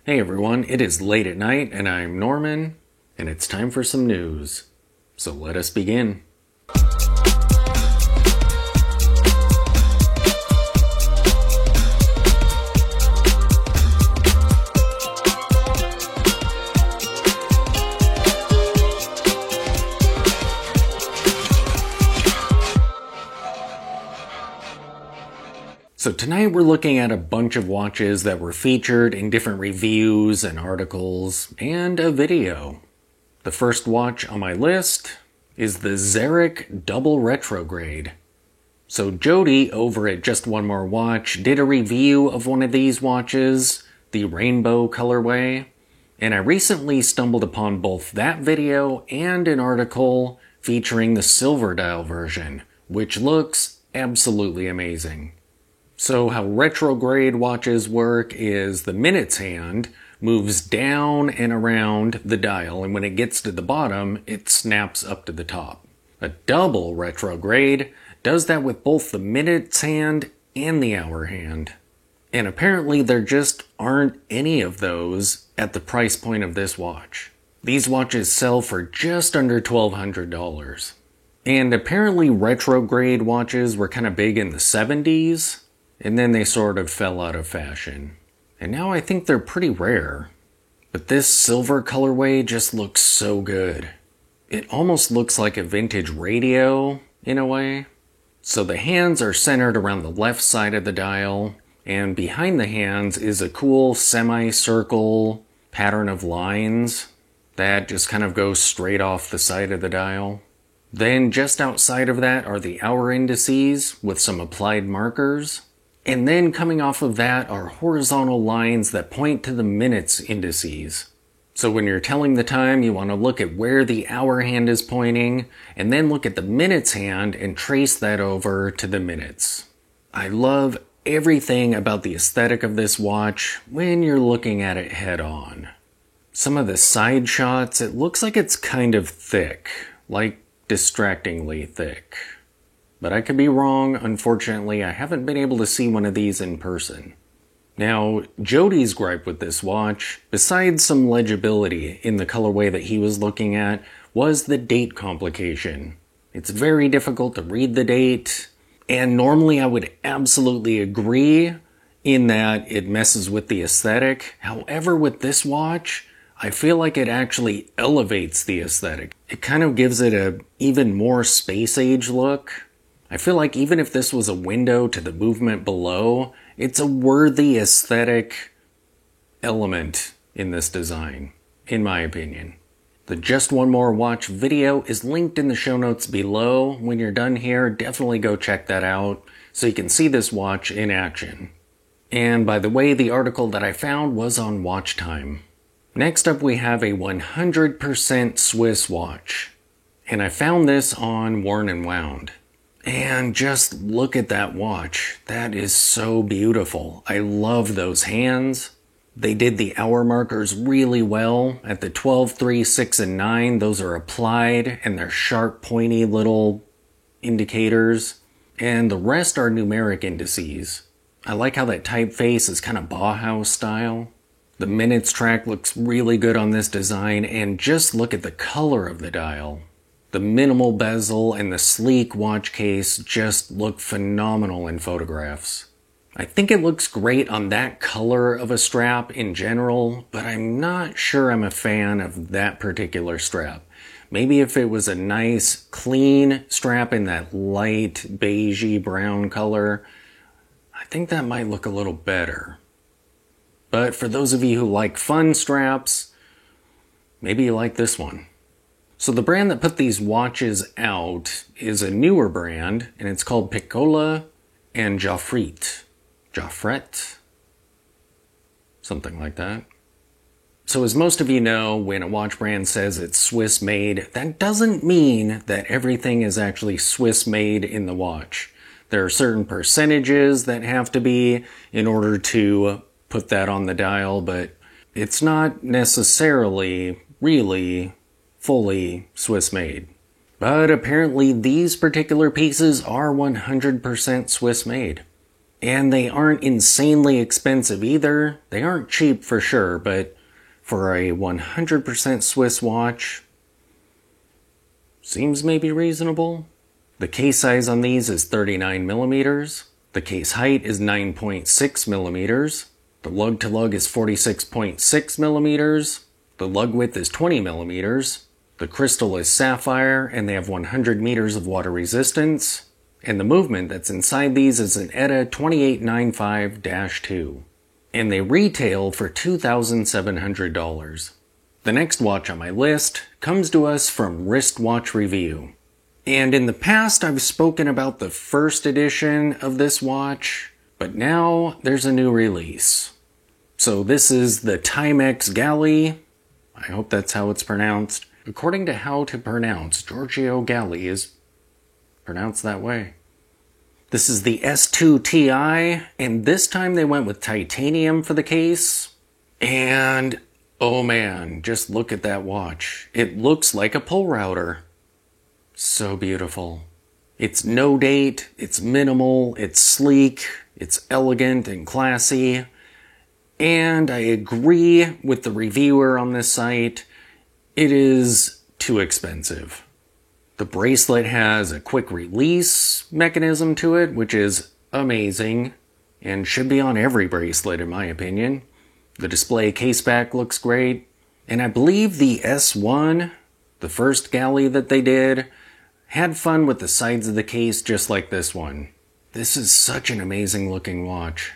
Hey everyone, it is late at night and I'm Norman, and it's time for some news. So let us begin. So tonight we're looking at a bunch of watches that were featured in different reviews and articles, and a video. The first watch on my list is the Zarek Double Retrograde. So Jody over at Just One More Watch did a review of one of these watches, the rainbow colorway, and I recently stumbled upon both that video and an article featuring the silver dial version, which looks absolutely amazing. So how retrograde watches work is the minutes hand moves down and around the dial, and when it gets to the bottom, it snaps up to the top. A double retrograde does that with both the minutes hand and the hour hand. And apparently there just aren't any of those at the price point of this watch. These watches sell for just under $1,200. And apparently retrograde watches were kind of big in the 70s. And then they sort of fell out of fashion. And now I think they're pretty rare. But this silver colorway just looks so good. It almost looks like a vintage radio, in a way. So the hands are centered around the left side of the dial, and behind the hands is a cool semicircle pattern of lines that just kind of goes straight off the side of the dial. Then just outside of that are the hour indices with some applied markers. And then coming off of that are horizontal lines that point to the minutes indices. So when you're telling the time, you want to look at where the hour hand is pointing, and then look at the minutes hand and trace that over to the minutes. I love everything about the aesthetic of this watch when you're looking at it head on. Some of the side shots, it looks like it's kind of thick, like distractingly thick. But I could be wrong. Unfortunately, I haven't been able to see one of these in person. Now, Jody's gripe with this watch, besides some legibility in the colorway that he was looking at, was the date complication. It's very difficult to read the date, and normally I would absolutely agree in that it messes with the aesthetic. However, with this watch, I feel like it actually elevates the aesthetic. It kind of gives it a even more space age look. I feel like even if this was a window to the movement below, it's a worthy aesthetic element in this design, in my opinion. The Just One More Watch video is linked in the show notes below. When you're done here, definitely go check that out so you can see this watch in action. And by the way, the article that I found was on Watch Time. Next up we have a 100% Swiss watch. And I found this on Worn and Wound. And just look at that watch. That is so beautiful. I love those hands. They did the hour markers really well. At the 12, 3, 6, and 9, those are applied, and they're sharp, pointy little indicators. And the rest are numeric indices. I like how that typeface is kind of Bauhaus style. The minutes track looks really good on this design, and just look at the color of the dial. The minimal bezel and the sleek watch case just look phenomenal in photographs. I think it looks great on that color of a strap in general, but I'm not sure I'm a fan of that particular strap. Maybe if it was a nice, clean strap in that light beigey brown color, I think that might look a little better. But for those of you who like fun straps, maybe you like this one. So the brand that put these watches out is a newer brand, and it's called Piccola and Jaufret. Jaufret? Something like that. So as most of you know, when a watch brand says it's Swiss made, that doesn't mean that everything is actually Swiss made in the watch. There are certain percentages that have to be in order to put that on the dial, but it's not necessarily really fully Swiss made. But apparently these particular pieces are 100% Swiss made. And they aren't insanely expensive either. They aren't cheap for sure, but for a 100% Swiss watch, seems maybe reasonable. The case size on these is 39 millimeters. The case height is 9.6 millimeters. The lug to lug is 46.6 millimeters. The lug width is 20 millimeters. The crystal is sapphire, and they have 100 meters of water resistance. And the movement that's inside these is an ETA 2895-2. And they retail for $2,700. The next watch on my list comes to us from Wristwatch Review. And in the past, I've spoken about the first edition of this watch, but now there's a new release. So this is the Timex Galli. I hope that's how it's pronounced. According to How to Pronounce, Giorgio Galli is pronounced that way. This is the S2 Ti, and this time they went with titanium for the case. And, oh man, just look at that watch. It looks like a pull router. So beautiful. It's no date, it's minimal, it's sleek, it's elegant and classy. And I agree with the reviewer on this site, it is too expensive. The bracelet has a quick release mechanism to it, which is amazing, and should be on every bracelet in my opinion. The display case back looks great, and I believe the S1, the first Galli that they did, had fun with the sides of the case just like this one. This is such an amazing looking watch.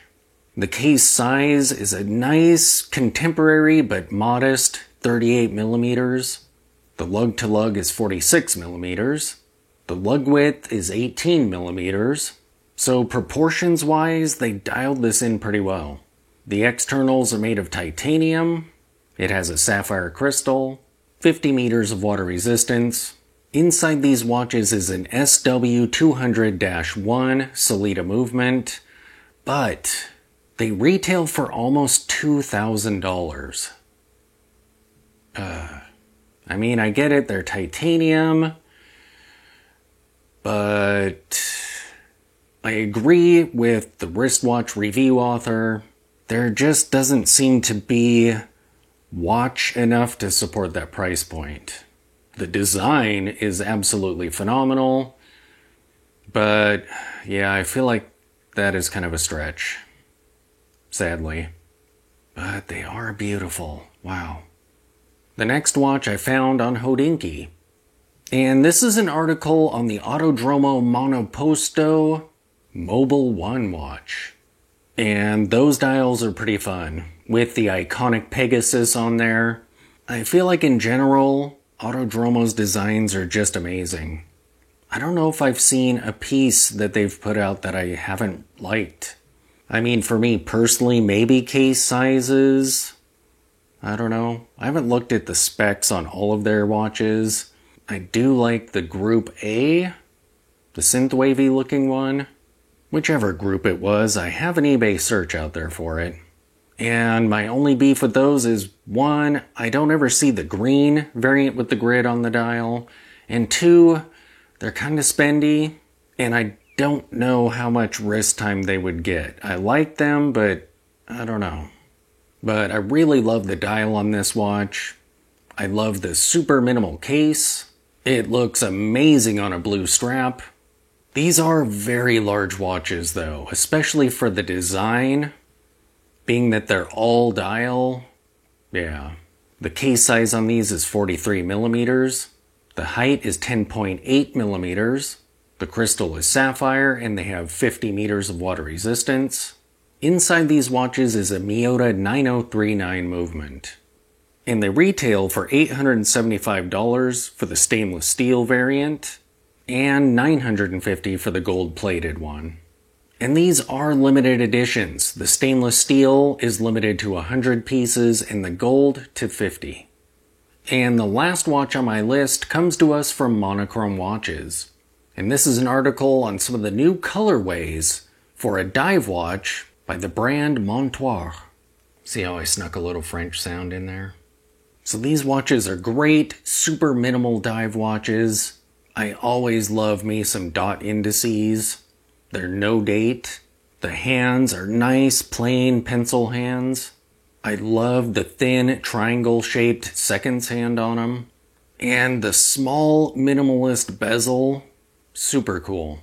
The case size is a nice, contemporary but modest 38 millimeters. The lug to lug is 46 millimeters. The lug width is 18 millimeters. So proportions wise, they dialed this in pretty well. The externals are made of titanium. It has a sapphire crystal, 50 meters of water resistance. Inside these watches is an SW200-1 Sellita movement, but they retail for almost $2,000. I mean, I get it, they're titanium, but I agree with the wristwatch review author. There just doesn't seem to be watch enough to support that price point. The design is absolutely phenomenal, but yeah, I feel like that is kind of a stretch, sadly. But they are beautiful. Wow. The next watch I found on Hodinkee. And this is an article on the Autodromo Monoposto Mobile One watch. And those dials are pretty fun, with the iconic Pegasus on there. I feel like in general, Autodromo's designs are just amazing. I don't know if I've seen a piece that they've put out that I haven't liked. I mean, for me personally, maybe case sizes. I don't know. I haven't looked at the specs on all of their watches. I do like the Group A, the synth-wavy looking one. Whichever group it was, I have an eBay search out there for it. And my only beef with those is, one, I don't ever see the green variant with the grid on the dial. And two, they're kind of spendy, and I don't know how much wrist time they would get. I like them, but I don't know. But I really love the dial on this watch. I love the super minimal case. It looks amazing on a blue strap. These are very large watches though, especially for the design, being that they're all dial. Yeah. The case size on these is 43 millimeters. The height is 10.8 millimeters. The crystal is sapphire and they have 50 meters of water resistance. Inside these watches is a Miyota 9039 movement. And they retail for $875 for the stainless steel variant and $950 for the gold-plated one. And these are limited editions. The stainless steel is limited to 100 pieces and the gold to 50. And the last watch on my list comes to us from Monochrome Watches. And this is an article on some of the new colorways for a dive watch by the brand Montoire. See how I snuck a little French sound in there? So these watches are great, super minimal dive watches. I always love me some dot indices. They're no date. The hands are nice, plain pencil hands. I love the thin, triangle-shaped seconds hand on them. And the small, minimalist bezel, super cool.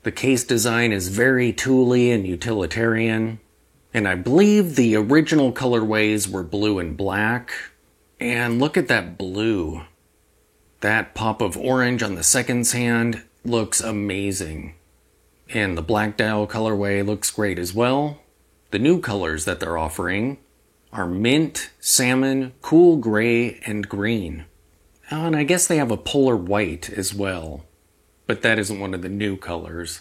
The case design is very tooly and utilitarian. And I believe the original colorways were blue and black. And look at that blue. That pop of orange on the seconds hand looks amazing. And the black dial colorway looks great as well. The new colors that they're offering are mint, salmon, cool gray, and green. And I guess they have a polar white as well. But that isn't one of the new colors.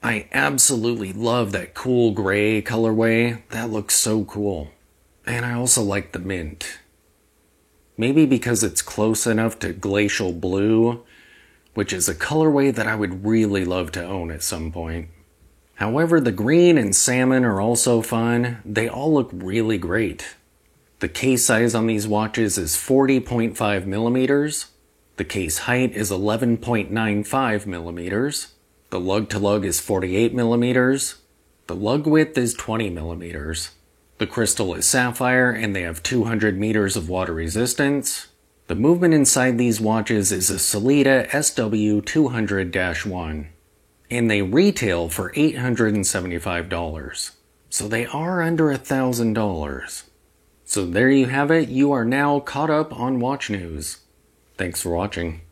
I absolutely love that cool gray colorway. That looks so cool. And I also like the mint. Maybe because it's close enough to glacial blue, which is a colorway that I would really love to own at some point. However, the green and salmon are also fun. They all look really great. The case size on these watches is 40.5 millimeters. The case height is 11.95 millimeters. The lug to lug is 48 millimeters. The lug width is 20 millimeters. The crystal is sapphire and they have 200 meters of water resistance. The movement inside these watches is a Sellita SW200-1. And they retail for $875. So they are under $1,000. So there you have it. You are now caught up on watch news. Thanks for watching.